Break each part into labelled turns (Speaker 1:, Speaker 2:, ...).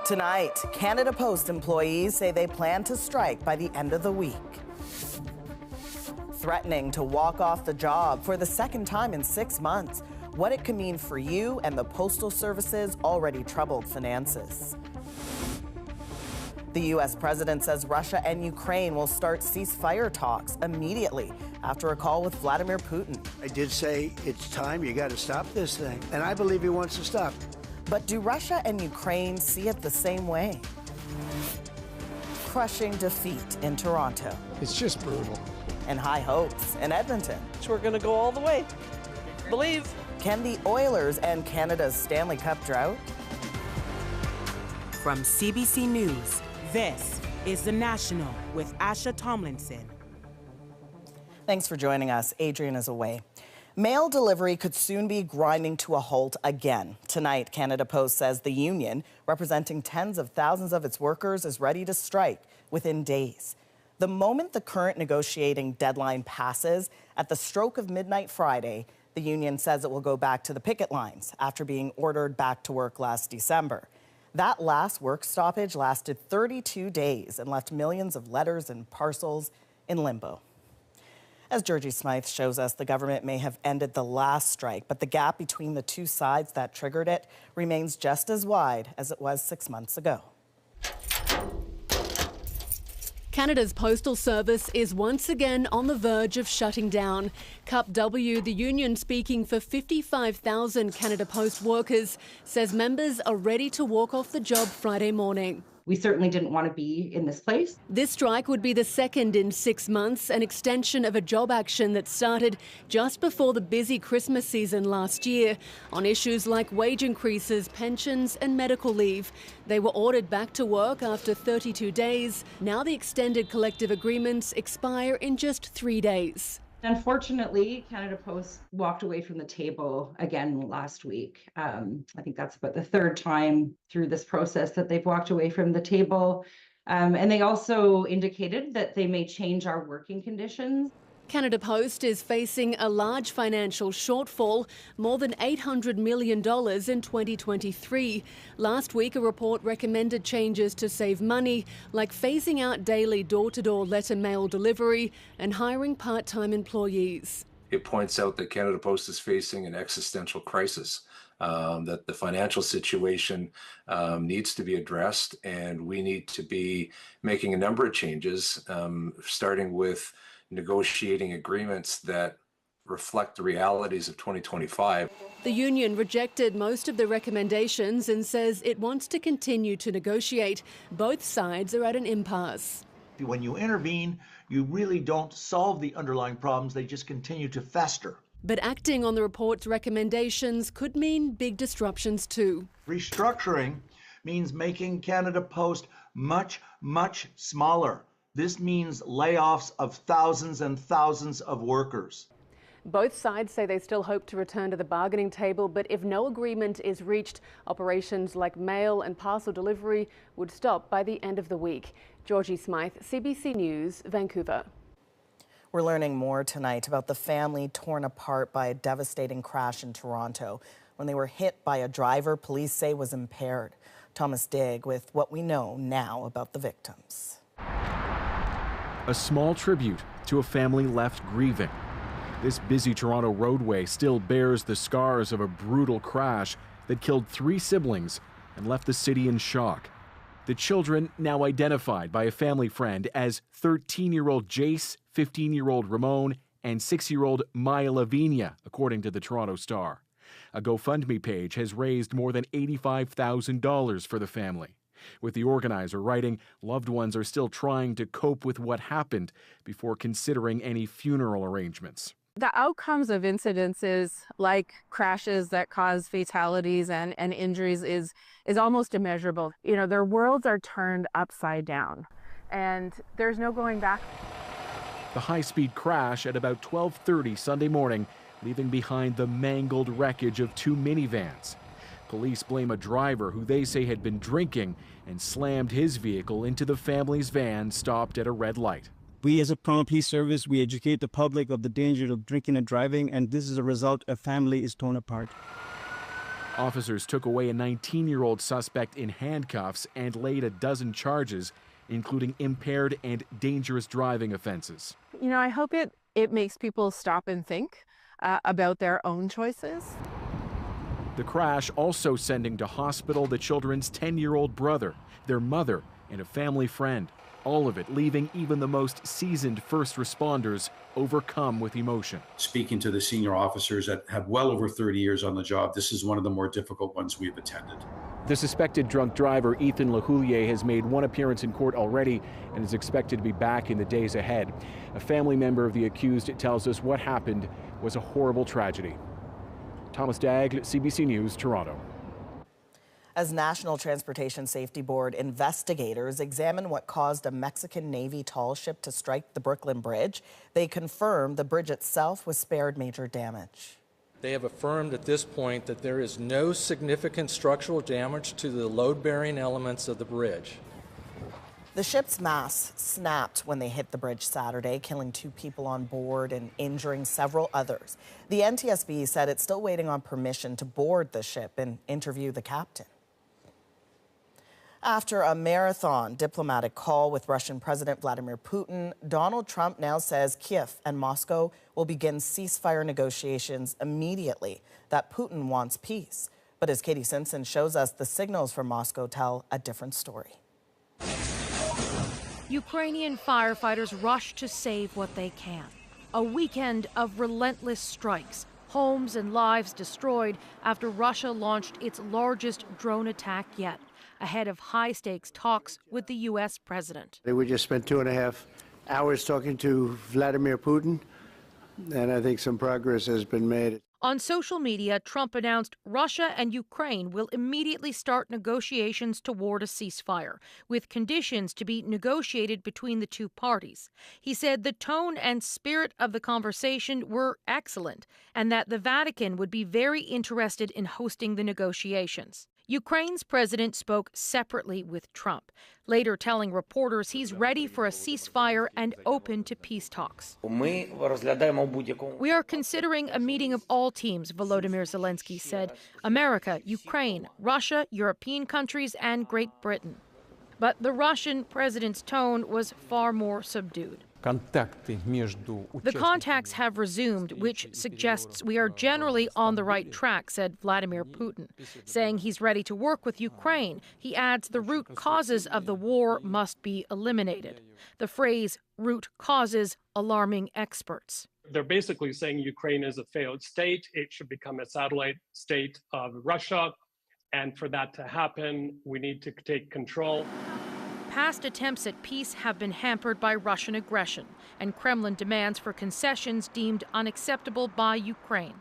Speaker 1: Tonight, Canada Post employees say they plan to strike by the end of the week. Threatening to walk off the job for the second time in 6 months. What it could mean for you and the Postal Service's already troubled finances. The U.S. president says Russia and Ukraine will start ceasefire talks immediately after a call with Vladimir Putin.
Speaker 2: I did say it's time, you got to stop this thing, and I believe he wants to stop.
Speaker 1: But do Russia and Ukraine see it the same way? Crushing defeat in Toronto.
Speaker 3: It's just brutal.
Speaker 1: And high hopes in Edmonton.
Speaker 4: So we're going to go all the way. Believe.
Speaker 1: Can the Oilers end Canada's Stanley Cup drought?
Speaker 5: From CBC News, this is The National with Asha Tomlinson.
Speaker 1: Thanks for joining us. Adrian is away. Mail delivery could soon be grinding to a halt again. Tonight, Canada Post says the union, representing tens of thousands of its workers, is ready to strike within days. The moment the current negotiating deadline passes, at the stroke of midnight Friday, the union says it will go back to the picket lines after being ordered back to work last December. That last work stoppage lasted 32 days and left millions of letters and parcels in limbo. As Georgie Smythe shows us, the government may have ended the last strike, but the gap between the two sides that triggered it remains just as wide as it was 6 months ago.
Speaker 6: Canada's Postal Service is once again on the verge of shutting down. CUP W, the union speaking for 55,000 Canada Post workers, says members are ready to walk off the job Friday morning.
Speaker 7: We certainly didn't want to be in this place.
Speaker 6: This strike would be the second in 6 months, an extension of a job action that started just before the busy Christmas season last year on issues like wage increases, pensions and medical leave. They were ordered back to work after 32 days. Now the extended collective agreements expire in just 3 days.
Speaker 7: Unfortunately, Canada Post walked away from the table again last week. I think that's about the third time through this process that they've walked away from the table. And they also indicated that they may change our working conditions.
Speaker 6: Canada Post is facing a large financial shortfall, more than $800 million in 2023. Last week, a report recommended changes to save money, like phasing out daily door-to-door letter mail delivery and hiring part-time employees.
Speaker 8: It points out that Canada Post is facing an existential crisis, that the financial situation needs to be addressed, and we need to be making a number of changes, starting with negotiating agreements that reflect the realities of 2025.
Speaker 6: The union rejected most of the recommendations and says it wants to continue to negotiate. Both sides are at an impasse.
Speaker 9: When you intervene, you really don't solve the underlying problems, they just continue to fester.
Speaker 6: But acting on the report's recommendations could mean big disruptions too.
Speaker 9: Restructuring means making Canada Post much, much smaller. This means layoffs of thousands and thousands of workers.
Speaker 6: Both sides say they still hope to return to the bargaining table, but if no agreement is reached, operations like mail and parcel delivery would stop by the end of the week. Georgie Smythe, CBC News, Vancouver.
Speaker 1: We're learning more tonight about the family torn apart by a devastating crash in Toronto when they were hit by a driver police say was impaired. Thomas Digg with what we know now about the victims.
Speaker 10: A small tribute to a family left grieving. This busy Toronto roadway still bears the scars of a brutal crash that killed 3 siblings and left the city in shock. The children now identified by a family friend as 13-year-old Jace, 15-year-old Ramon, and 6-year-old Maya Lavinia, according to the Toronto Star. A GoFundMe page has raised more than $85,000 for the family, with the organizer writing loved ones are still trying to cope with what happened before considering any funeral arrangements.
Speaker 11: The outcomes of incidences like crashes that cause fatalities and injuries is almost immeasurable. You know, their worlds are turned upside down and there's no going back.
Speaker 10: The high-speed crash at about 12:30 Sunday morning, leaving behind the mangled wreckage of 2 minivans. Police blame a driver who they say had been drinking and slammed his vehicle into the family's van stopped at a red light.
Speaker 12: We as a Toronto Police Service, we educate the public of the danger of drinking and driving, and this is a result a family is torn apart.
Speaker 10: Officers took away a 19-year-old suspect in handcuffs and laid a dozen charges, including impaired and dangerous driving offenses.
Speaker 11: You know, I hope it makes people stop and think about their own choices.
Speaker 10: The crash also sending to hospital the children's 10-year-old brother, their mother, and a family friend. All of it leaving even the most seasoned first responders overcome with emotion.
Speaker 3: Speaking to the senior officers that have well over 30 years on the job, this is one of the more difficult ones we've attended.
Speaker 10: The suspected drunk driver, Ethan LaHoulier, has made one appearance in court already and is expected to be back in the days ahead. A family member of the accused tells us what happened was a horrible tragedy. Thomas Daigle, CBC News, Toronto.
Speaker 1: As National Transportation Safety Board investigators examine what caused a Mexican Navy tall ship to strike the Brooklyn Bridge, they confirm the bridge itself was spared major damage.
Speaker 13: They have affirmed at this point that there is no significant structural damage to the load-bearing elements of the bridge.
Speaker 1: The ship's mast snapped when they hit the bridge Saturday, killing 2 people on board and injuring several others. The NTSB said it's still waiting on permission to board the ship and interview the captain. After a marathon diplomatic call with Russian President Vladimir Putin, Donald Trump now says Kyiv and Moscow will begin ceasefire negotiations immediately, that Putin wants peace. But as Katie Simpson shows us, the signals from Moscow tell a different story.
Speaker 14: Ukrainian firefighters rush to save what they can. A weekend of relentless strikes, homes and lives destroyed after Russia launched its largest drone attack yet, ahead of high-stakes talks with the U.S. president.
Speaker 2: We just spent 2.5 hours talking to Vladimir Putin, and I think some progress has been made.
Speaker 14: On social media, Trump announced Russia and Ukraine will immediately start negotiations toward a ceasefire, with conditions to be negotiated between the two parties. He said the tone and spirit of the conversation were excellent, and that the Vatican would be very interested in hosting the negotiations. Ukraine's president spoke separately with Trump, later telling reporters he's ready for a ceasefire and open to peace talks. We are considering a meeting of all teams, Volodymyr Zelensky said. America, Ukraine, Russia, European countries, and Great Britain. But the Russian president's tone was far more subdued. The contacts have resumed, which suggests we are generally on the right track, said Vladimir Putin, saying he's ready to work with Ukraine. He adds the root causes of the war must be eliminated. The phrase root causes alarming experts.
Speaker 15: They're basically saying Ukraine is a failed state. It should become a satellite state of Russia. And for that to happen, we need to take control.
Speaker 14: Past attempts at peace have been hampered by Russian aggression and Kremlin demands for concessions deemed unacceptable by Ukraine.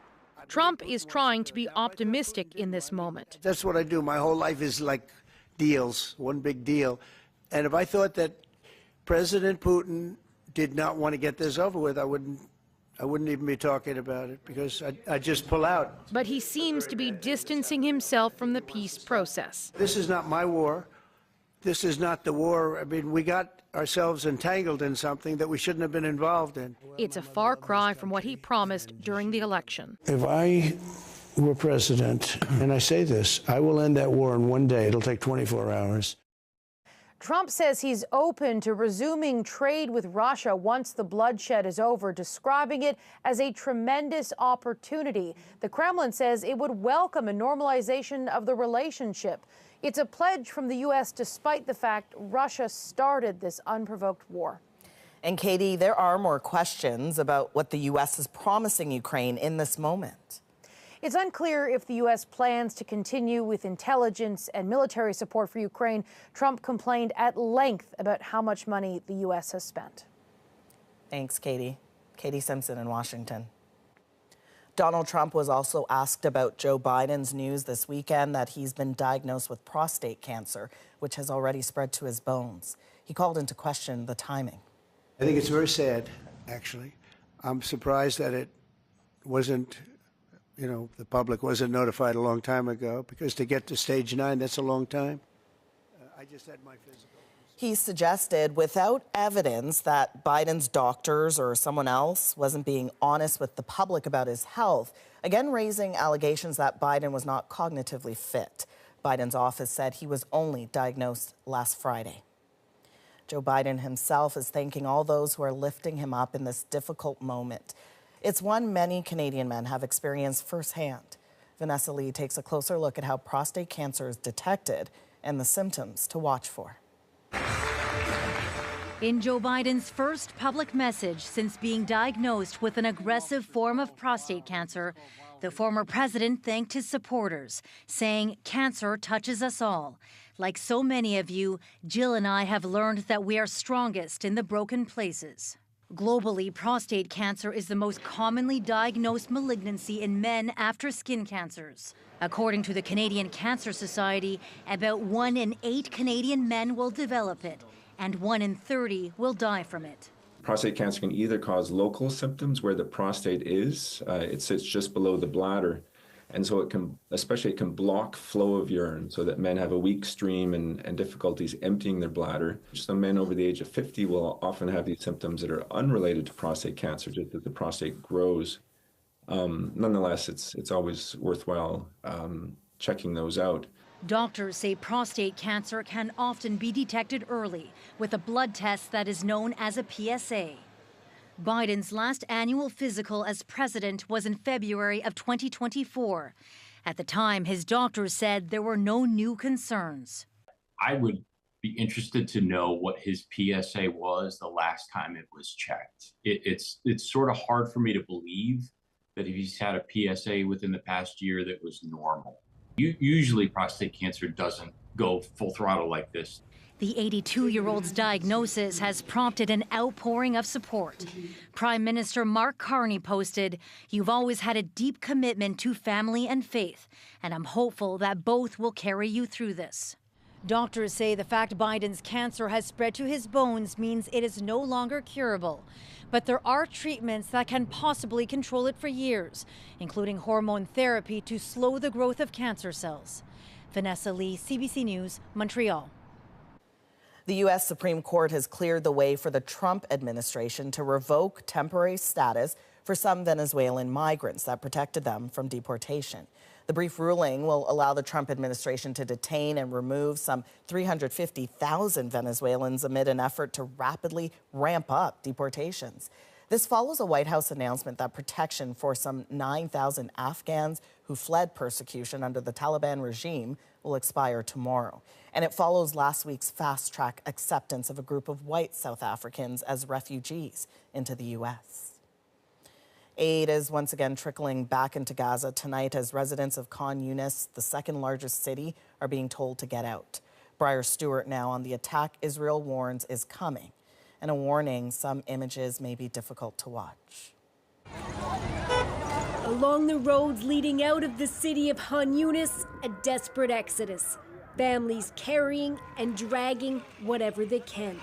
Speaker 14: Trump is trying to be optimistic in this moment.
Speaker 2: That's what I do. My whole life is like deals, one big deal. And if I thought that President Putin did not want to get this over with, I wouldn't even be talking about it, because I'd just pull out.
Speaker 14: But he seems to be distancing himself from the peace process.
Speaker 2: This is not my war. This is not the war. I mean, we got ourselves entangled in something that we shouldn't have been involved in.
Speaker 14: It's a far cry from what he promised during the election.
Speaker 2: If I were president, and I say this, I will end that war in one day. It'll take 24 hours.
Speaker 16: Trump says he's open to resuming trade with Russia once the bloodshed is over, describing it as a tremendous opportunity. The Kremlin says it would welcome a normalization of the relationship. It's a pledge from the U.S. despite the fact Russia started this unprovoked war.
Speaker 1: And Katie, there are more questions about what the U.S. is promising Ukraine in this moment.
Speaker 16: It's unclear if the U.S. plans to continue with intelligence and military support for Ukraine. Trump complained at length about how much money the U.S. has spent.
Speaker 1: Thanks, Katie. Katie Simpson in Washington. Donald Trump was also asked about Joe Biden's news this weekend that he's been diagnosed with prostate cancer, which has already spread to his bones. He called into question the timing.
Speaker 2: I think it's very sad, actually. I'm surprised that it wasn't, the public wasn't notified a long time ago, because to get to stage 9, that's a long time. I just had my physical.
Speaker 1: He suggested, without evidence, that Biden's doctors or someone else wasn't being honest with the public about his health, again raising allegations that Biden was not cognitively fit. Biden's office said he was only diagnosed last Friday. Joe Biden himself is thanking all those who are lifting him up in this difficult moment. It's one many Canadian men have experienced firsthand. Vanessa Lee takes a closer look at how prostate cancer is detected and the symptoms to watch for.
Speaker 17: In Joe Biden's first public message since being diagnosed with an aggressive form of prostate cancer, the former president thanked his supporters, saying, "Cancer touches us all. Like so many of you, Jill and I have learned that we are strongest in the broken places." Globally, prostate cancer is the most commonly diagnosed malignancy in men after skin cancers. According to the Canadian Cancer Society, about 1 in 8 Canadian men will develop it, and 1 in 30 will die from it.
Speaker 18: Prostate cancer can either cause local symptoms where the prostate is, it sits just below the bladder, and so it can block flow of urine so that men have a weak stream and difficulties emptying their bladder. Some men over the age of 50 will often have these symptoms that are unrelated to prostate cancer, just as the prostate grows. Nonetheless, it's always worthwhile checking those out.
Speaker 17: Doctors say prostate cancer can often be detected early with a blood test that is known as a PSA. Biden's last annual physical as president was in February of 2024. At the time, his doctors said there were no new concerns.
Speaker 19: I would be interested to know what his PSA was the last time it was checked. It's sort of hard for me to believe that if he's had a PSA within the past year that was normal. Usually prostate cancer doesn't go full throttle like this.
Speaker 17: The 82-year-old's diagnosis has prompted an outpouring of support. Prime Minister Mark Carney posted, "You've always had a deep commitment to family and faith, and I'm hopeful that both will carry you through this." Doctors say the fact Biden's cancer has spread to his bones means it is no longer curable. But there are treatments that can possibly control it for years, including hormone therapy to slow the growth of cancer cells. Vanessa Lee, CBC News, Montreal.
Speaker 1: The U.S. Supreme Court has cleared the way for the Trump administration to revoke temporary status for some Venezuelan migrants that protected them from deportation. The brief ruling will allow the Trump administration to detain and remove some 350,000 Venezuelans amid an effort to rapidly ramp up deportations. This follows a White House announcement that protection for some 9,000 Afghans who fled persecution under the Taliban regime will expire tomorrow. And it follows last week's fast-track acceptance of a group of white South Africans as refugees into the U.S. Aid is once again trickling back into Gaza tonight as residents of Khan Yunis, the second largest city, are being told to get out. Briar Stewart now on the attack Israel warns is coming. And a warning, some images may be difficult to watch.
Speaker 20: Along the roads leading out of the city of Khan Yunis, a desperate exodus. Families carrying and dragging whatever they can.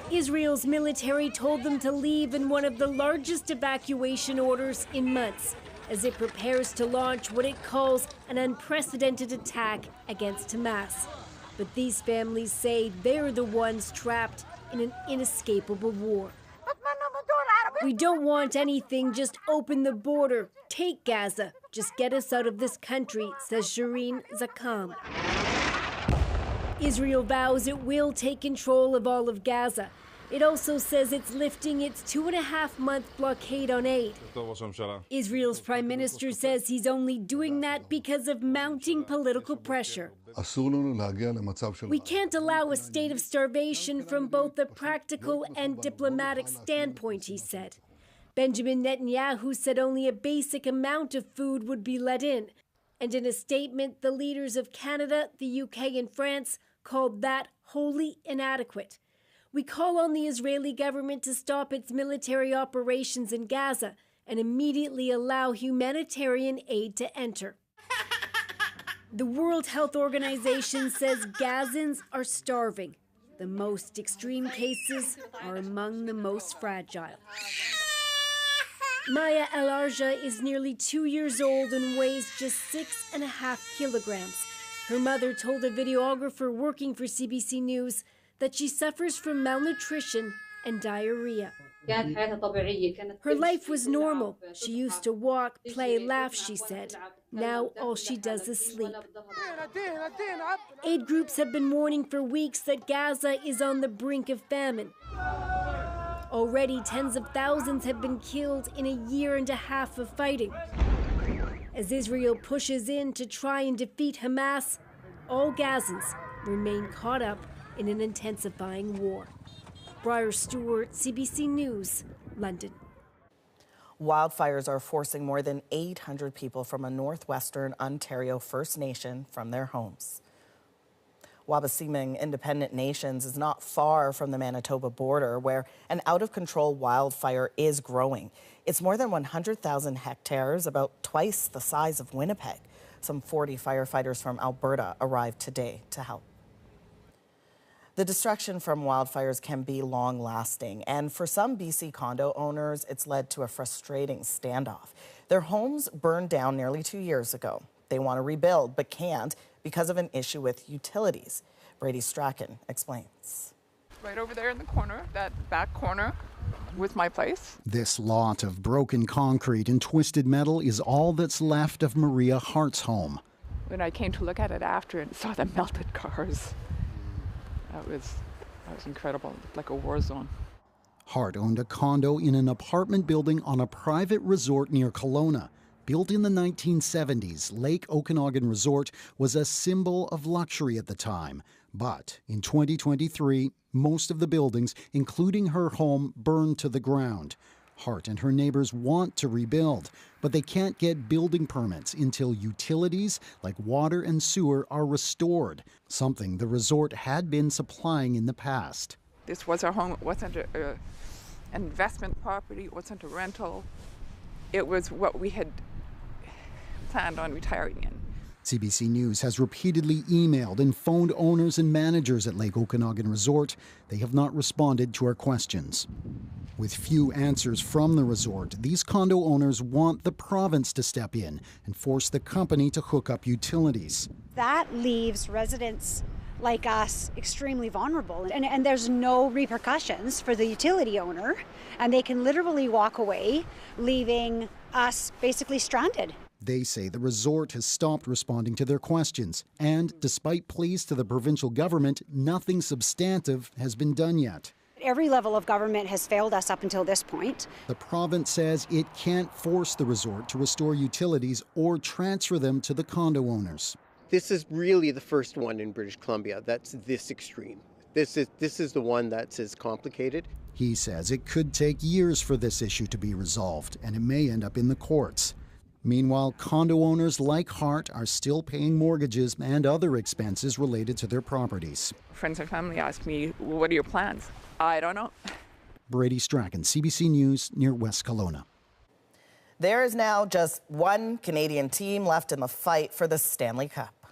Speaker 20: Israel's military told them to leave in one of the largest evacuation orders in months as it prepares to launch what it calls an unprecedented attack against Hamas. But these families say they're the ones trapped in an inescapable war. We don't want anything, just open the border. Take Gaza. Just get us out of this country, says Shireen Zakam. Israel vows it will take control of all of Gaza. It also says it's lifting its 2.5-month blockade on aid. Israel's prime minister says he's only doing that because of mounting political pressure. We can't allow a state of starvation from both a practical and diplomatic standpoint, he said. Benjamin Netanyahu said only a basic amount of food would be let in. And in a statement, the leaders of Canada, the UK, and France called that wholly inadequate. We call on the Israeli government to stop its military operations in Gaza and immediately allow humanitarian aid to enter. The World Health Organization says Gazans are starving. The most extreme cases are among the most fragile. Maya El-Arja is nearly 2 years old and weighs just 6.5 kilograms. Her mother told a videographer working for CBC News that she suffers from malnutrition and diarrhea. Her life was normal. She used to walk, play, laugh, she said. Now all she does is sleep. Aid groups have been warning for weeks that Gaza is on the brink of famine. Already tens of thousands have been killed in a year and a half of fighting. As Israel pushes in to try and defeat Hamas, all Gazans remain caught up in an intensifying war. Briar Stewart, CBC News, London.
Speaker 1: Wildfires are forcing more than 800 people from a northwestern Ontario First Nation from their homes. Wabaseemoong Independent Nations is not far from the Manitoba border, where an out-of-control wildfire is growing. It's more than 100,000 hectares, about twice the size of Winnipeg. Some 40 firefighters from Alberta arrived today to help. The destruction from wildfires can be long-lasting, and for some BC condo owners, it's led to a frustrating standoff. Their homes burned down nearly 2 years ago. They want to rebuild, but can't because of an issue with utilities. Brady Strachan explains.
Speaker 21: Right over there in the corner, that back corner, was my place.
Speaker 22: This lot of broken concrete and twisted metal is all that's left of Maria Hart's home.
Speaker 21: When I came to look at it after and saw the melted cars, that was incredible, like a war zone.
Speaker 22: Hart owned a condo in an apartment building on a private resort near Kelowna. Built in the 1970s, Lake Okanagan Resort was a symbol of luxury at the time. But in 2023, most of the buildings, including her home, burned to the ground. Hart and her neighbors want to rebuild, but they can't get building permits until utilities like water and sewer are restored, something the resort had been supplying in the past.
Speaker 21: This was our home. It wasn't an investment property. It wasn't a rental. It was what we had planned on retiring in.
Speaker 22: CBC News has repeatedly emailed and phoned owners and managers at Lake Okanagan Resort. They have not responded to our questions. With few answers from the resort, these condo owners want the province to step in and force the company to hook up utilities.
Speaker 23: That leaves residents like us extremely vulnerable, and there's no repercussions for the utility owner, and they can literally walk away, leaving us basically stranded.
Speaker 22: They say the resort has stopped responding to their questions, and despite pleas to the provincial government, nothing substantive has been done yet.
Speaker 23: Every level of government has failed us up until this point.
Speaker 22: The province says it can't force the resort to restore utilities or transfer them to the condo owners.
Speaker 24: This is really the first one in British Columbia that's this extreme. This is the one that's as complicated.
Speaker 22: He says it could take years for this issue to be resolved, and it may end up in the courts. Meanwhile, condo owners like Hart are still paying mortgages and other expenses related to their properties.
Speaker 21: Friends and family ask me, well, what are your plans? I don't know.
Speaker 22: Brady Strachan, CBC News, near West Kelowna.
Speaker 1: There is now just one Canadian team left in the fight for the Stanley Cup.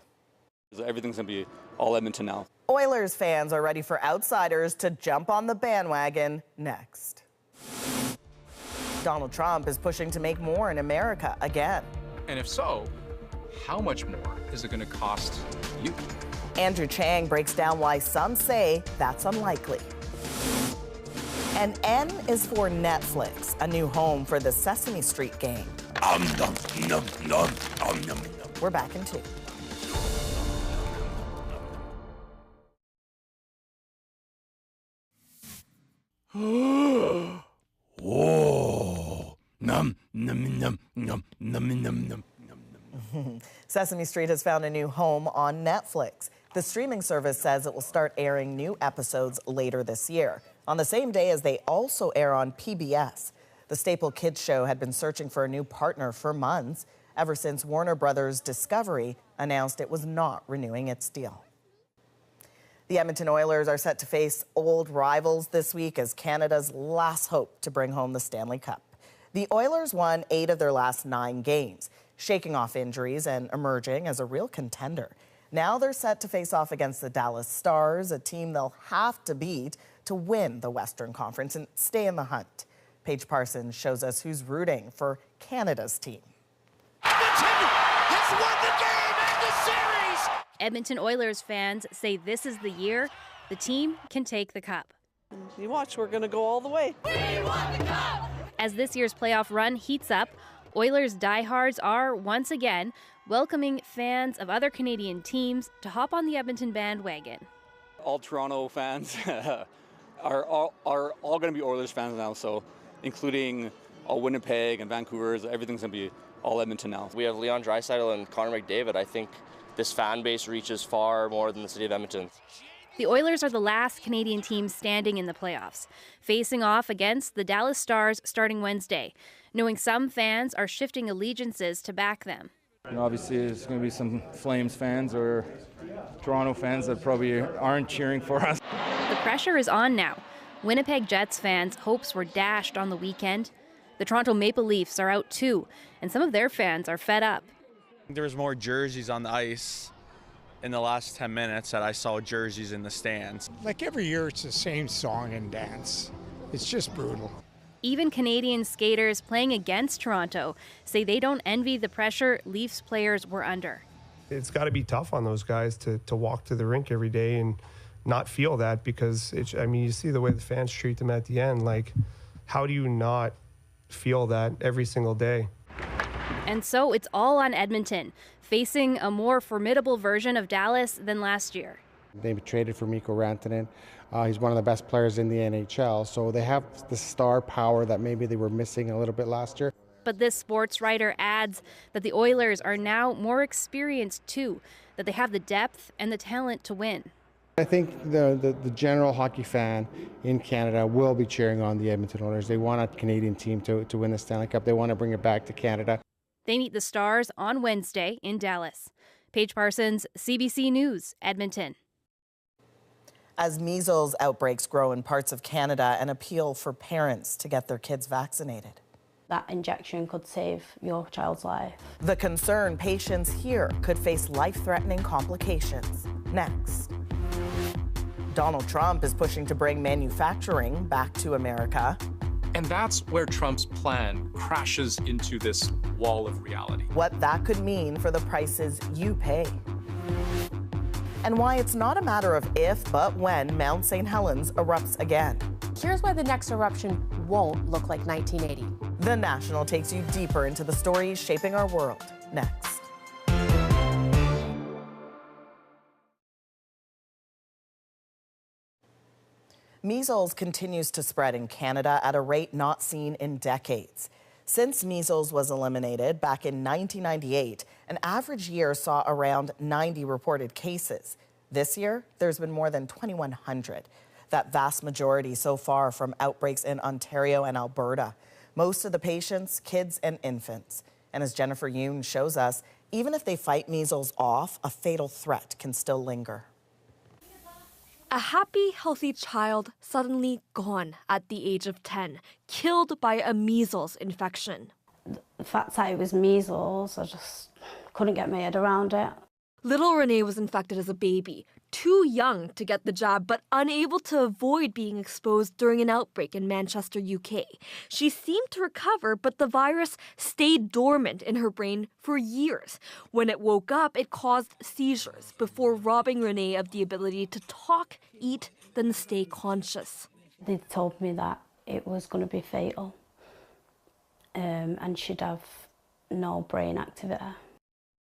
Speaker 25: Everything's going to be all Edmonton now.
Speaker 1: Oilers fans are ready for outsiders to jump on the bandwagon next. Donald Trump is pushing to make more in America again.
Speaker 26: And if so, how much more is it going to cost you?
Speaker 1: Andrew Chang breaks down why some say that's unlikely. And N is for Netflix, a new home for the Sesame Street gang. We're back in 2.
Speaker 27: Whoa. Num, num, num, num, num, num, num.
Speaker 1: Sesame Street has found a new home on Netflix. The streaming service says it will start airing new episodes later this year, on the same day as they also air on PBS. The staple kids show had been searching for a new partner for months, ever since Warner Brothers Discovery announced it was not renewing its deal. The Edmonton Oilers are set to face old rivals this week as Canada's last hope to bring home the Stanley Cup. The Oilers won 8 of their last 9 games, shaking off injuries and emerging as a real contender. Now they're set to face off against the Dallas Stars, a team they'll have to beat to win the Western Conference and stay in the hunt. Paige Parsons shows us who's rooting for Canada's team.
Speaker 27: Edmonton has won the game and the series!
Speaker 4: Edmonton Oilers fans say this is the year the team can take the cup.
Speaker 5: You watch, we're going to go all the way.
Speaker 4: We want the cup! As this year's playoff run heats up, Oilers diehards are once again welcoming fans of other Canadian teams to hop on the Edmonton bandwagon.
Speaker 25: All Toronto fans are all going to be Oilers fans now, so including all Winnipeg and Vancouver's, everything's going to be all Edmonton now.
Speaker 6: We have Leon Draisaitl and Connor McDavid. I think this fan base reaches far more than the city of Edmonton.
Speaker 4: The Oilers are the last Canadian team standing in the playoffs, facing off against the Dallas Stars starting Wednesday, knowing some fans are shifting allegiances to back them.
Speaker 7: Obviously, there's going to be some Flames fans or Toronto fans that probably aren't cheering for us.
Speaker 4: The pressure is on now. Winnipeg Jets fans' hopes were dashed on the weekend. The Toronto Maple Leafs are out too, and some of their fans are fed up.
Speaker 8: There was more jerseys on the ice in the last 10 minutes that I saw jerseys in the stands.
Speaker 9: Like every year, it's the same song and dance. It's just brutal.
Speaker 4: Even Canadian skaters playing against Toronto say they don't envy the pressure Leafs players were under.
Speaker 12: It's got to be tough on those guys to walk to the rink every day and not feel that, because you see the way the fans treat them at the end. Like, how do you not feel that every single day?
Speaker 4: And so it's all on Edmonton, facing a more formidable version of Dallas than last year.
Speaker 28: They traded for Mikko Rantanen. He's one of the best players in the NHL, so they have the star power that maybe they were missing a little bit last year.
Speaker 4: But this sports writer adds that the Oilers are now more experienced too, that they have the depth and the talent to win.
Speaker 28: I think the general hockey fan in Canada will be cheering on the Edmonton Oilers. They want a Canadian team to win the Stanley Cup. They want to bring it back to Canada.
Speaker 4: They meet the Stars on Wednesday in Dallas. Paige Parsons, CBC News, Edmonton.
Speaker 1: As measles outbreaks grow in parts of Canada, an appeal for parents to get their kids vaccinated.
Speaker 29: That injection could save your child's life.
Speaker 1: The concern patients here could face life-threatening complications. Next. Donald Trump is pushing to bring manufacturing back to America.
Speaker 26: And that's where Trump's plan crashes into this wall of reality.
Speaker 1: What that could mean for the prices you pay. And why it's not a matter of if, but when Mount St. Helens erupts again.
Speaker 30: Here's why the next eruption won't look like 1980.
Speaker 1: The National takes you deeper into the stories shaping our world. Next. Measles continues to spread in Canada at a rate not seen in decades. Since measles was eliminated back in 1998, an average year saw around 90 reported cases. This year, there's been more than 2,100. That vast majority so far from outbreaks in Ontario and Alberta. Most of the patients, kids and infants. And as Jennifer Yoon shows us, even if they fight measles off, a fatal threat can still linger.
Speaker 31: A happy, healthy child suddenly gone at the age of 10, killed by a measles infection.
Speaker 20: The fact that it was measles, I just couldn't get my head around it.
Speaker 31: Little Renee was infected as a baby, too young to get the jab, but unable to avoid being exposed during an outbreak in Manchester, UK. She seemed to recover, but the virus stayed dormant in her brain for years. When it woke up, it caused seizures before robbing Renee of the ability to talk, eat, then stay conscious.
Speaker 20: They told me that it was going to be fatal and she'd have no brain activity.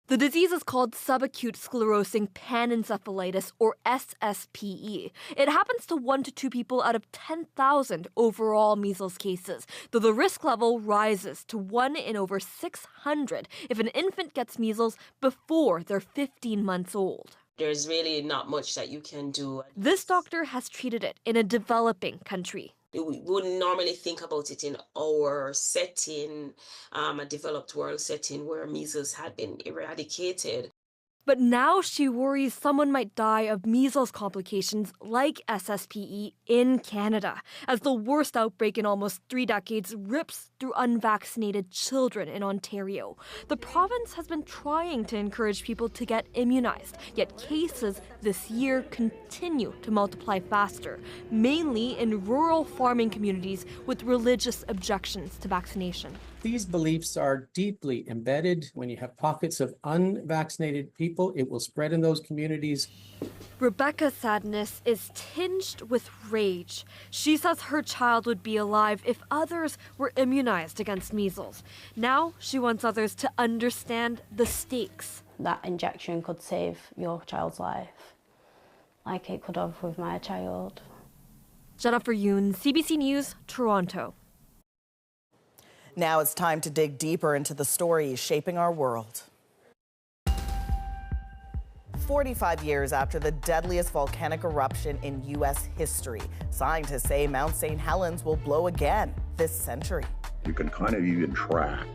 Speaker 31: The disease is called subacute sclerosing panencephalitis, or SSPE. It happens to 1 to 2 people out of 10,000 overall measles cases, though the risk level rises to 1 in over 600 if an infant gets measles before they're 15 months old.
Speaker 32: There's really not much that you can do.
Speaker 31: This doctor has treated it in a developing country.
Speaker 32: We wouldn't normally think about it in our setting, a developed world setting where measles had been eradicated.
Speaker 31: But now she worries someone might die of measles complications like SSPE in Canada, as the worst outbreak in almost 3 decades rips through unvaccinated children in Ontario. The province has been trying to encourage people to get immunized, yet cases this year continue to multiply faster, mainly in rural farming communities with religious objections to vaccination.
Speaker 2: These beliefs are deeply embedded. When you have pockets of unvaccinated people, it will spread in those communities.
Speaker 31: Rebecca's sadness is tinged with rage. She says her child would be alive if others were immunized against measles. Now she wants others to understand the stakes.
Speaker 29: That injection could save your child's life, like it could have with my child.
Speaker 31: Jennifer Yoon, CBC News, Toronto.
Speaker 1: Now it's time to dig deeper into the stories shaping our world. 45 years after the deadliest volcanic eruption in U.S. history, scientists say Mount St. Helens will blow again this century.
Speaker 3: You can kind of even track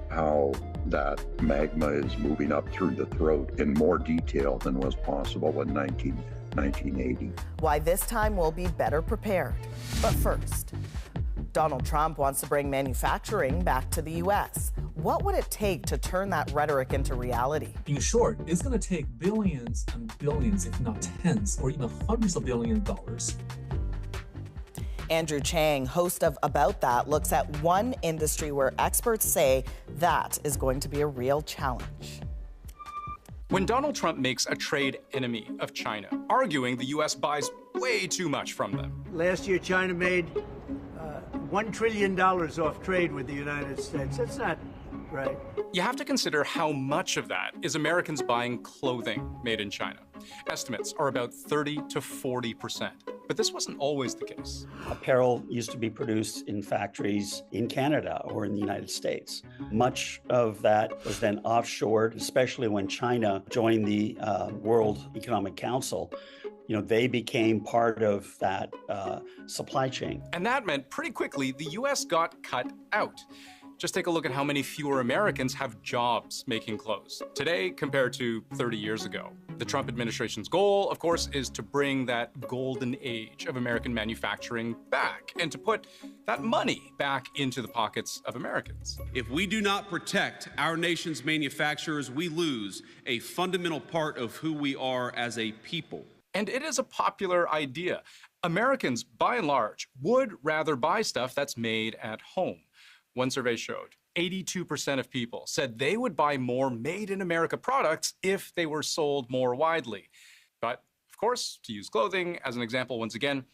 Speaker 3: how that magma is moving up through the throat in more detail than was possible in 1980.
Speaker 1: Why this time we'll be better prepared. But first, Donald Trump wants to bring manufacturing back to the U.S. What would it take to turn that rhetoric into reality?
Speaker 10: In short, it's going to take billions and billions, if not tens or even hundreds of billions of dollars.
Speaker 1: Andrew Chang, host of About That, looks at one industry where experts say that is going to be a real challenge.
Speaker 26: When Donald Trump makes a trade enemy of China, arguing the U.S. buys way too much from them.
Speaker 11: Last year, China made $1 trillion off trade with the United States. That's not right.
Speaker 26: You have to consider how much of that is Americans buying clothing made in China. Estimates are about 30 to 40%. But this wasn't always the case.
Speaker 13: Apparel used to be produced in factories in Canada or in the United States. Much of that was then offshored, especially when China joined the World Economic Council. You know, they became part of that supply chain.
Speaker 26: And that meant pretty quickly the U.S. got cut out. Just take a look at how many fewer Americans have jobs making clothes today compared to 30 years ago. The Trump administration's goal, of course, is to bring that golden age of American manufacturing back and to put that money back into the pockets of Americans.
Speaker 14: If we do not protect our nation's manufacturers, we lose a fundamental part of who we are as a people.
Speaker 26: And it is a popular idea. Americans, by and large, would rather buy stuff that's made at home. One survey showed 82% of people said they would buy more made-in-America products if they were sold more widely. But, of course, to use clothing as an example once again,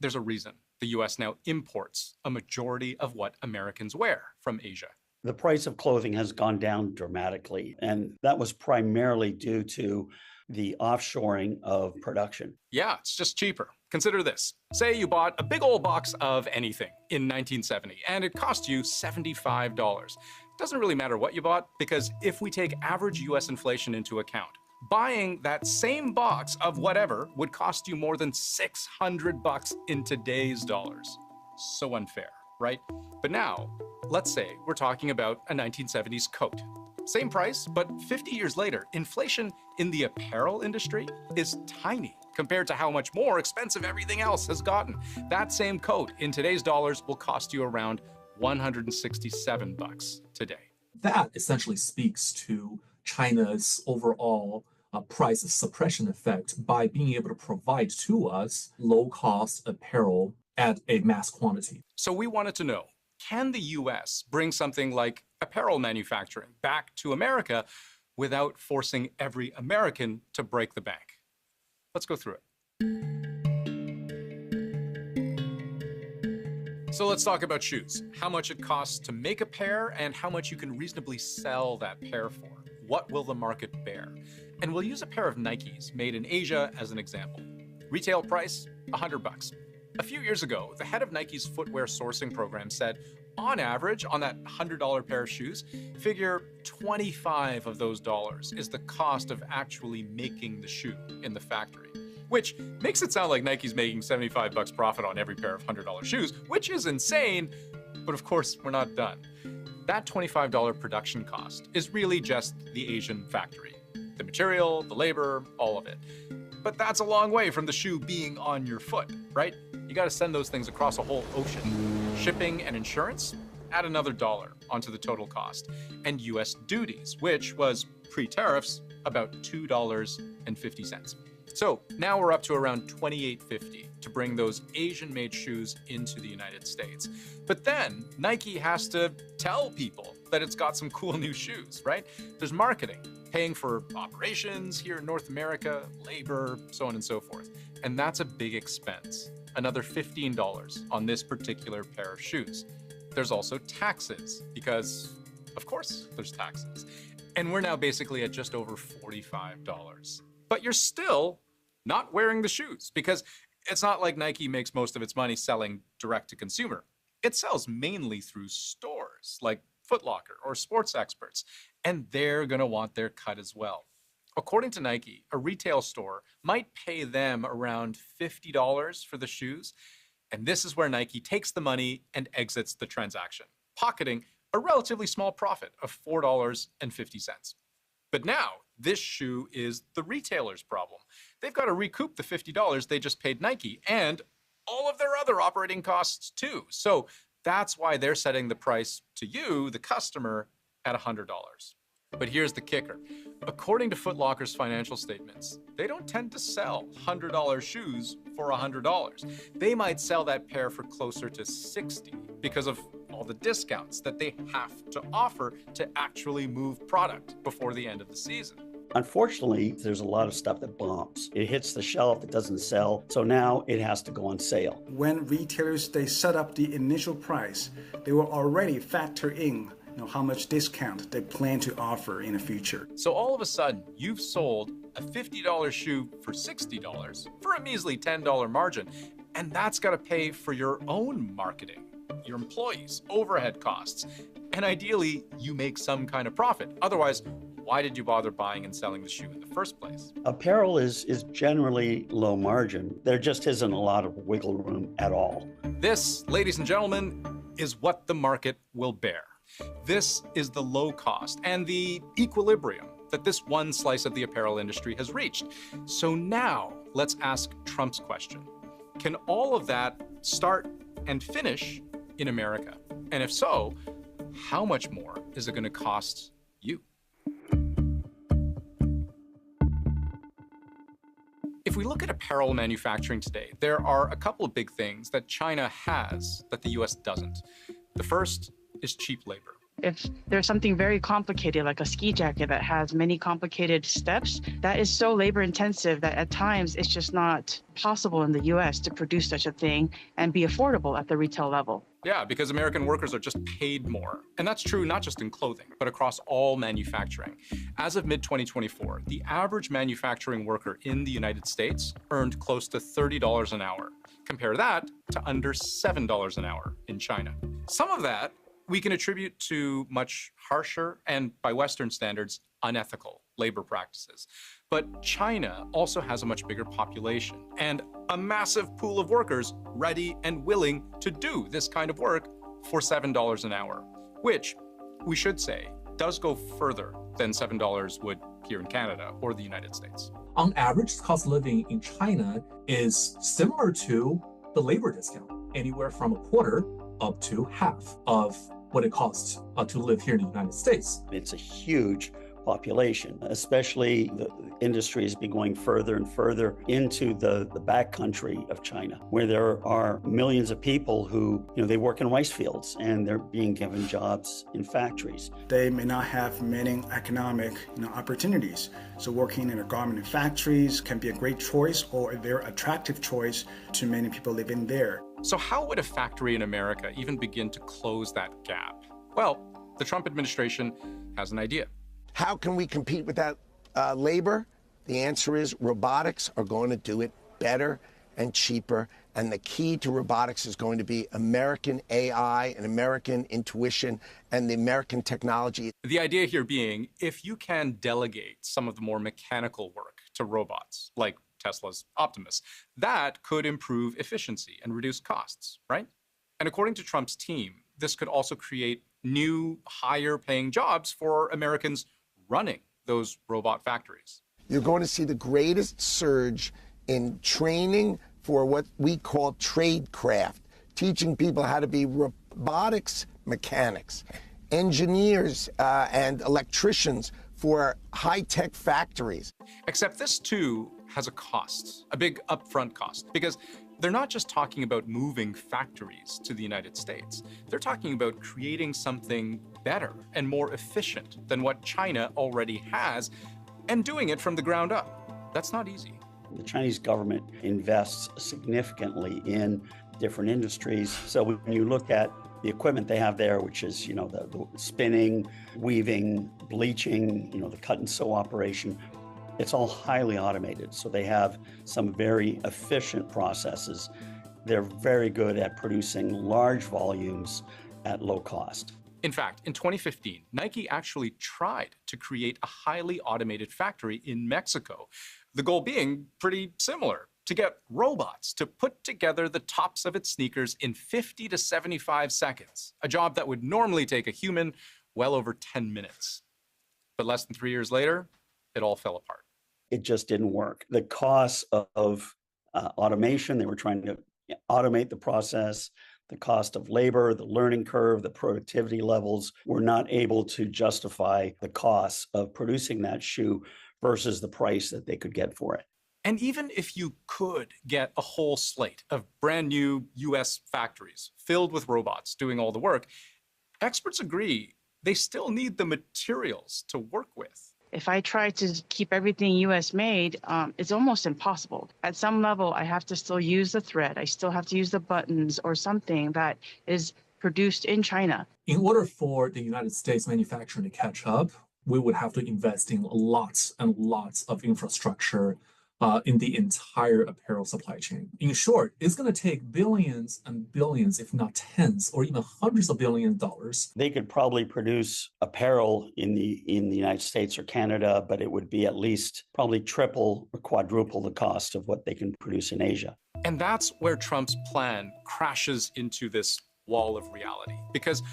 Speaker 26: there's a reason the U.S. now imports a majority of what Americans wear from Asia.
Speaker 13: The price of clothing has gone down dramatically, and that was primarily due to the offshoring of production.
Speaker 26: Yeah, it's just cheaper. Consider this. Say you bought a big old box of anything in 1970, and it cost you $75. Doesn't really matter what you bought, because if we take average US inflation into account, buying that same box of whatever would cost you more than $600 in today's dollars. So unfair, right? But now, let's say we're talking about a 1970s coat. Same price, but 50 years later, inflation in the apparel industry is tiny compared to how much more expensive everything else has gotten. That same coat in today's dollars will cost you around $167 today.
Speaker 10: That essentially speaks to China's overall price suppression effect by being able to provide to us low-cost apparel at a mass quantity.
Speaker 26: So we wanted to know, can the U.S. bring something like apparel manufacturing back to America without forcing every American to break the bank? Let's go through it. So let's talk about shoes. How much it costs to make a pair and how much you can reasonably sell that pair for. What will the market bear? And we'll use a pair of Nikes made in Asia as an example. Retail price, $100. A few years ago, the head of Nike's footwear sourcing program said, on average, on that $100 pair of shoes, figure 25 of those dollars is the cost of actually making the shoe in the factory. Which makes it sound like Nike's making $75 profit on every pair of $100 shoes, which is insane, but of course, we're not done. That $25 production cost is really just the Asian factory. The material, the labor, all of it. But that's a long way from the shoe being on your foot, right? You gotta send those things across a whole ocean. Shipping and insurance, add another $1 onto the total cost. And US duties, which was pre-tariffs, about $2.50. So now we're up to around $28.50 to bring those Asian-made shoes into the United States. But then Nike has to tell people that it's got some cool new shoes, right? There's marketing, paying for operations here in North America, labor, so on and so forth. And that's a big expense, another $15 on this particular pair of shoes. There's also taxes, because of course there's taxes. And we're now basically at just over $45. But you're still not wearing the shoes, because it's not like Nike makes most of its money selling direct to consumer. It sells mainly through stores like Foot Locker or Sports Experts, and they're gonna want their cut as well. According to Nike, a retail store might pay them around $50 for the shoes, and this is where Nike takes the money and exits the transaction, pocketing a relatively small profit of $4.50. But now, this shoe is the retailer's problem. They've got to recoup the $50 they just paid Nike and all of their other operating costs too. So that's why they're setting the price to you, the customer, at $100. But here's the kicker. According to Foot Locker's financial statements, they don't tend to sell $100 shoes for $100. They might sell that pair for closer to $60 because of all the discounts that they have to offer to actually move product before the end of the season.
Speaker 13: Unfortunately, there's a lot of stuff that bombs. It hits the shelf, it doesn't sell, so now it has to go on sale.
Speaker 5: When retailers, they set up the initial price, they will already factor in how much discount they plan to offer in the future.
Speaker 26: So all of a sudden, you've sold a $50 shoe for $60 for a measly $10 margin, and that's got to pay for your own marketing, your employees, overhead costs, and ideally, you make some kind of profit. Otherwise, why did you bother buying and selling the shoe in the first place?
Speaker 13: Apparel is generally low margin. There just isn't a lot of wiggle room at all.
Speaker 26: This, ladies and gentlemen, is what the market will bear. This is the low cost and the equilibrium that this one slice of the apparel industry has reached. So now let's ask Trump's question. Can all of that start and finish in America? And if so, how much more is it going to cost you? If we look at apparel manufacturing today, there are a couple of big things that China has that the US doesn't. The first is cheap labor.
Speaker 15: If there's something very complicated, like a ski jacket that has many complicated steps, that is so labor intensive that at times it's just not possible in the US to produce such a thing and be affordable at the retail level.
Speaker 26: Yeah, because American workers are just paid more. And that's true not just in clothing, but across all manufacturing. As of mid-2024, the average manufacturing worker in the United States earned close to $30 an hour. Compare that to under $7 an hour in China. Some of that we can attribute to much harsher and, by Western standards, unethical labor practices. But China also has a much bigger population and a massive pool of workers ready and willing to do this kind of work for $7 an hour, which, we should say, does go further than $7 would here in Canada or the United States.
Speaker 10: On average, the cost of living in China is similar to the labor discount, anywhere from a quarter up to half of what it costs to live here in the United States.
Speaker 13: It's a huge population, especially the industry has been going further and further into the backcountry of China, where there are millions of people who, they work in rice fields and they're being given jobs in factories.
Speaker 5: They may not have many economic opportunities. So working in a garment factories can be a great choice or a very attractive choice to many people living there.
Speaker 26: So how would a factory in America even begin to close that gap? Well, the Trump administration has an idea.
Speaker 16: How can we compete with that labor? The answer is robotics are going to do it better and cheaper. And the key to robotics is going to be American AI and American intuition and the American technology.
Speaker 26: The idea here being, if you can delegate some of the more mechanical work to robots, like Tesla's Optimus, that could improve efficiency and reduce costs, right? And according to Trump's team, this could also create new, higher-paying jobs for Americans running those robot factories.
Speaker 16: You're going to see the greatest surge in training for what we call tradecraft, teaching people how to be robotics mechanics, engineers and electricians for high-tech factories.
Speaker 26: Except this too has a cost, a big upfront cost, because they're not just talking about moving factories to the United States. They're talking about creating something better and more efficient than what China already has, and doing it from the ground up. That's not easy.
Speaker 13: The Chinese government invests significantly in different industries. So when you look at the equipment they have there, which is, the spinning, weaving, bleaching, the cut and sew operation, it's all highly automated. So they have some very efficient processes. They're very good at producing large volumes at low cost.
Speaker 26: In fact, in 2015, Nike actually tried to create a highly automated factory in Mexico. The goal being pretty similar, to get robots to put together the tops of its sneakers in 50 to 75 seconds, a job that would normally take a human well over 10 minutes. But less than 3 years later, it all fell apart.
Speaker 13: It just didn't work. The cost of automation, they were trying to automate the process, the cost of labor, the learning curve, the productivity levels were not able to justify the cost of producing that shoe versus the price that they could get for it.
Speaker 26: And even if you could get a whole slate of brand new US factories filled with robots doing all the work, experts agree they still need the materials to work with.
Speaker 15: If I try to keep everything US made, it's almost impossible. At some level, I have to still use the thread. I still have to use the buttons or something that is produced in China.
Speaker 10: In order for the United States manufacturing to catch up, we would have to invest in lots and lots of infrastructure in the entire apparel supply chain. In short, it's going to take billions and billions, if not tens or even hundreds of billions of dollars.
Speaker 13: They could probably produce apparel in the United States or Canada, but it would be at least probably triple or quadruple the cost of what they can produce in Asia.
Speaker 26: And that's where Trump's plan crashes into this wall of reality. Because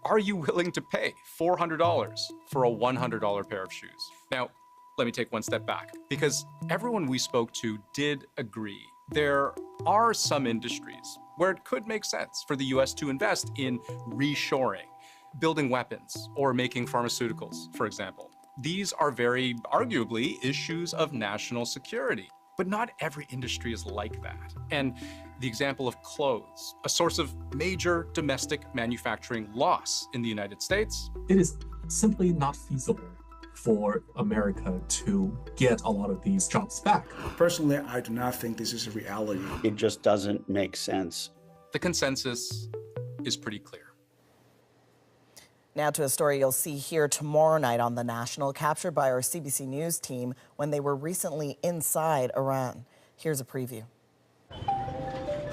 Speaker 26: are you willing to pay $400 for a $100 pair of shoes? Now, let me take one step back, because everyone we spoke to did agree there are some industries where it could make sense for the US to invest in reshoring, building weapons, or making pharmaceuticals, for example. These are very arguably issues of national security. But not every industry is like that. And the example of clothes, a source of major domestic manufacturing loss in the United States.
Speaker 10: It is simply not feasible for America to get a lot of these jobs back.
Speaker 5: Personally, I do not think this is a reality.
Speaker 13: It just doesn't make sense.
Speaker 26: The consensus is pretty clear.
Speaker 1: Now to a story you'll see here tomorrow night on The National, captured by our CBC News team when they were recently inside Iran. Here's a preview.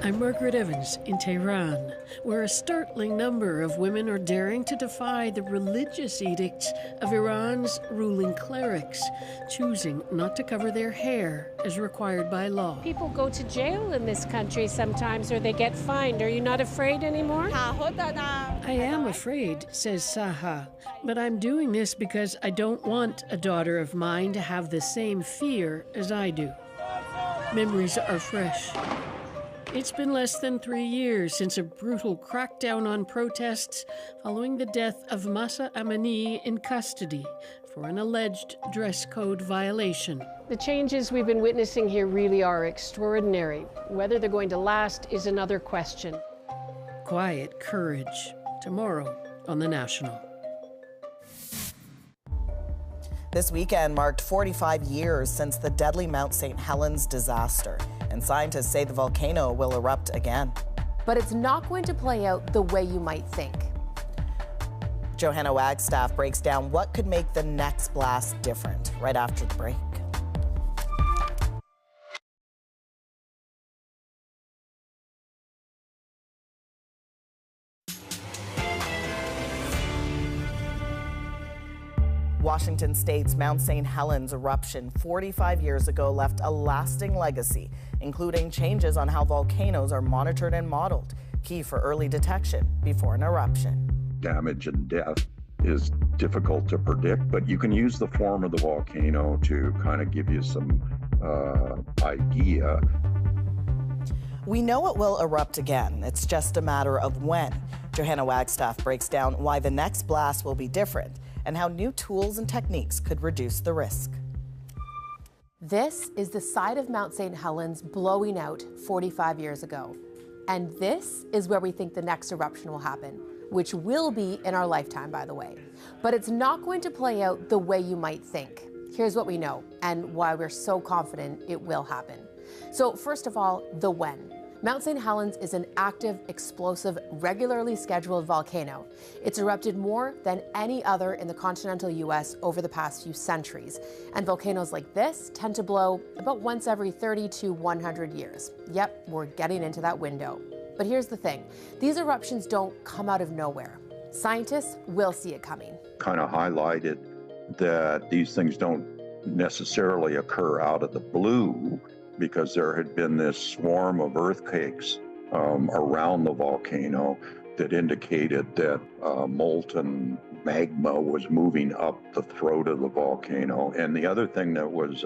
Speaker 6: I'm Margaret Evans in Tehran, where a startling number of women are daring to defy the religious edicts of Iran's ruling clerics, choosing not to cover their hair as required by law.
Speaker 7: People go to jail in this country sometimes, or they get fined. Are you not afraid anymore?
Speaker 6: I am afraid, says Saha, but I'm doing this because I don't want a daughter of mine to have the same fear as I do. Memories are fresh. It's been less than 3 years since a brutal crackdown on protests following the death of Mahsa Amini in custody for an alleged dress code violation.
Speaker 7: The changes we've been witnessing here really are extraordinary. Whether they're going to last is another question.
Speaker 6: Quiet courage, tomorrow on The National.
Speaker 1: This weekend marked 45 years since the deadly Mount St. Helens disaster, and scientists say the volcano will erupt again.
Speaker 30: But it's not going to play out the way you might think.
Speaker 1: Johanna Wagstaff breaks down what could make the next blast different right after the break. Washington State's Mount St. Helens eruption 45 years ago left a lasting legacy, including changes on how volcanoes are monitored and modeled, key for early detection before an eruption.
Speaker 3: Damage and death is difficult to predict, but you can use the form of the volcano to kind of give you some idea.
Speaker 1: We know it will erupt again. It's just a matter of when. Johanna Wagstaff breaks down why the next blast will be different and how new tools and techniques could reduce the risk.
Speaker 30: This is the side of Mount St. Helens blowing out 45 years ago. And this is where we think the next eruption will happen, which will be in our lifetime, by the way. But it's not going to play out the way you might think. Here's what we know and why we're so confident it will happen. So first of all, the when. Mount St. Helens is an active, explosive, regularly scheduled volcano. It's erupted more than any other in the continental US over the past few centuries. And volcanoes like this tend to blow about once every 30 to 100 years. Yep, we're getting into that window. But here's the thing, these eruptions don't come out of nowhere. Scientists will see it coming.
Speaker 3: Kind of highlighted that these things don't necessarily occur out of the blue, because there had been this swarm of earthquakes around the volcano that indicated that molten magma was moving up the throat of the volcano. And the other thing that was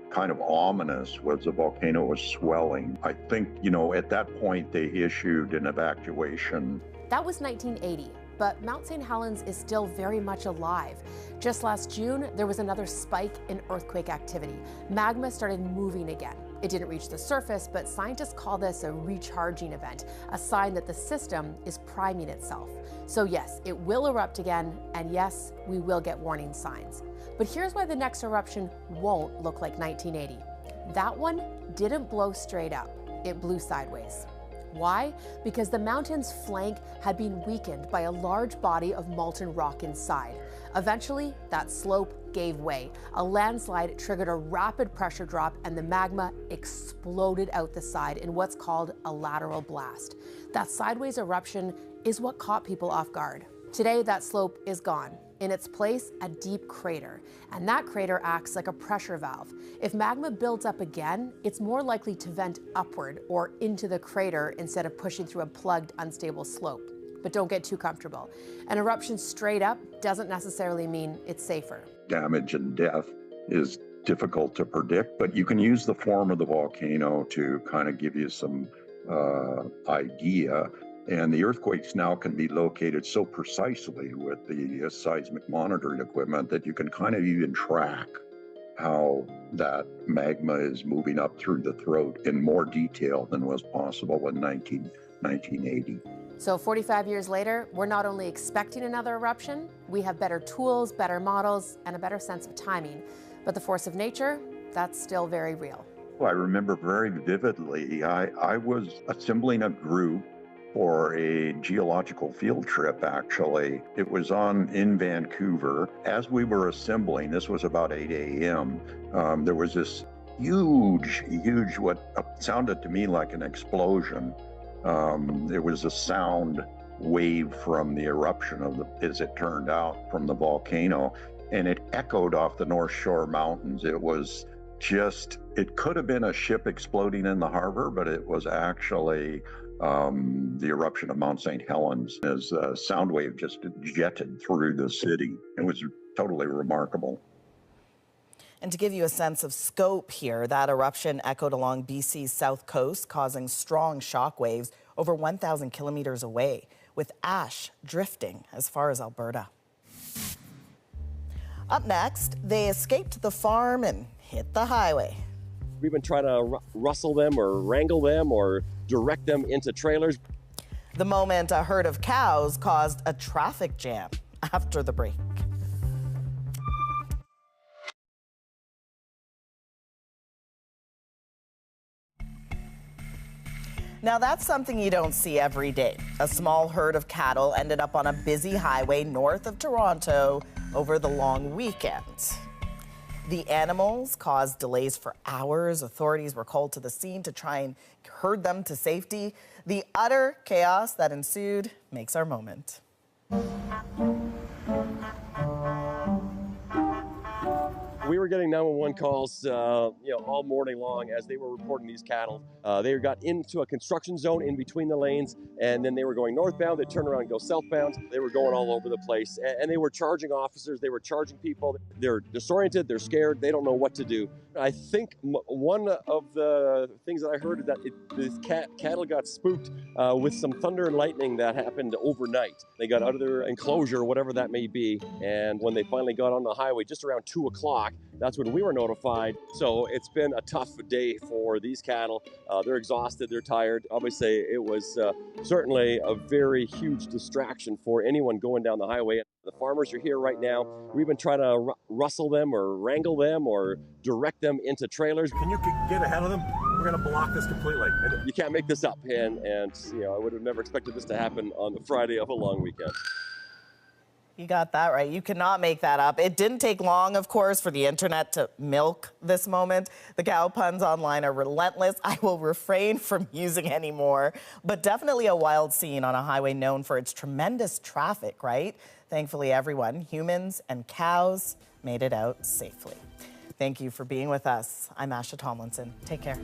Speaker 3: kind of ominous was the volcano was swelling. I think, at that point they issued an evacuation.
Speaker 30: That was 1980. But Mount St. Helens is still very much alive. Just last June, there was another spike in earthquake activity. Magma started moving again. It didn't reach the surface, but scientists call this a recharging event, a sign that the system is priming itself. So yes, it will erupt again, and yes, we will get warning signs. But here's why the next eruption won't look like 1980. That one didn't blow straight up. It blew sideways. Why? Because the mountain's flank had been weakened by a large body of molten rock inside. Eventually, that slope gave way. A landslide triggered a rapid pressure drop, and the magma exploded out the side in what's called a lateral blast. That sideways eruption is what caught people off guard. Today, that slope is gone. In its place, a deep crater, and that crater acts like a pressure valve. If magma builds up again, it's more likely to vent upward or into the crater instead of pushing through a plugged, unstable slope. But don't get too comfortable. An eruption straight up doesn't necessarily mean it's safer.
Speaker 3: Damage and death is difficult to predict, but you can use the form of the volcano to kind of give you some idea. And the earthquakes now can be located so precisely with the seismic monitoring equipment that you can kind of even track how that magma is moving up through the throat in more detail than was possible in 1980.
Speaker 30: So 45 years later, we're not only expecting another eruption, we have better tools, better models, and a better sense of timing. But the force of nature, that's still very real.
Speaker 3: Well, I remember very vividly, I was assembling a group for a geological field trip, actually. It was in Vancouver. As we were assembling, this was about 8 a.m., there was this huge, what sounded to me like an explosion. There was a sound wave from the eruption as it turned out, from the volcano, and it echoed off the North Shore Mountains. It was it could have been a ship exploding in the harbor, but it was actually the eruption of Mount St. Helens, as a sound wave just jetted through the city. It was totally remarkable.
Speaker 1: And to give you a sense of scope here, that eruption echoed along BC's south coast, causing strong shock waves over 1,000 kilometers away, with ash drifting as far as Alberta. Up next, they escaped the farm and hit the highway.
Speaker 8: We've been trying to rustle them or wrangle them or direct them into trailers.
Speaker 1: The moment a herd of cows caused a traffic jam after the break. Now that's something you don't see every day. A small herd of cattle ended up on a busy highway north of Toronto over the long weekend. The animals caused delays for hours. Authorities were called to the scene to try and herd them to safety. The utter chaos that ensued makes our moment.
Speaker 8: We were getting 911 calls, all morning long as they were reporting these cattle. They got into a construction zone in between the lanes, and then they were going northbound. They turned around and go southbound. They were going all over the place, and they were charging officers. They were charging people. They're disoriented. They're scared. They don't know what to do. I think one of the things that I heard is that the cattle got spooked with some thunder and lightning that happened overnight. They got out of their enclosure, whatever that may be, and when they finally got on the highway just around 2 o'clock, that's when we were notified. So it's been a tough day for these cattle. They're exhausted, they're tired. Obviously, it was certainly a very huge distraction for anyone going down the highway. The farmers are here right now. We've been trying to rustle them or wrangle them or direct them into trailers.
Speaker 9: Can you get ahead of them? We're going to block this completely.
Speaker 8: You can't make this up. And you know, I would have never expected this to happen on the Friday of a long weekend.
Speaker 1: You got that right. You cannot make that up. It didn't take long, of course, for the internet to milk this moment. The cow puns online are relentless. I will refrain from using any more. But definitely a wild scene on a highway known for its tremendous traffic, right? Thankfully, everyone, humans and cows, made it out safely. Thank you for being with us. I'm Asha Tomlinson. Take care.